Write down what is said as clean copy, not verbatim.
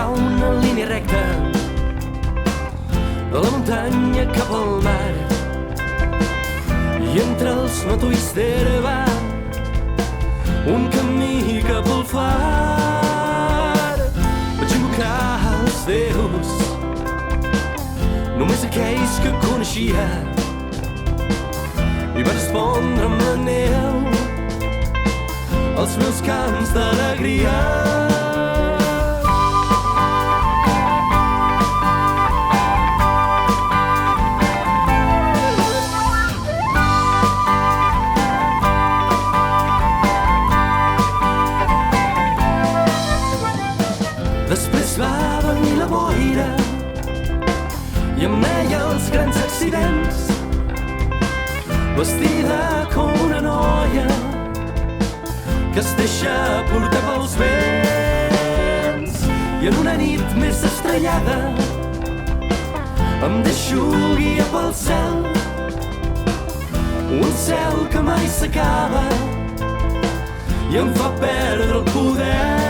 traçar una línia recta de la muntanya cap al mar, i entre els matolls d'herba un camí cap al far. Vaig invocar els déus, només aquells que coneixia, i va respondre amb la neu els meus cants d'alegria. Després va venir la boira i amb ella els grans accidents, vestida com una noia que es deixa portar pels vents. I en una nit més estrellada em deixo guiar pel cel, un cel que mai s'acaba i em fa perdre el poder.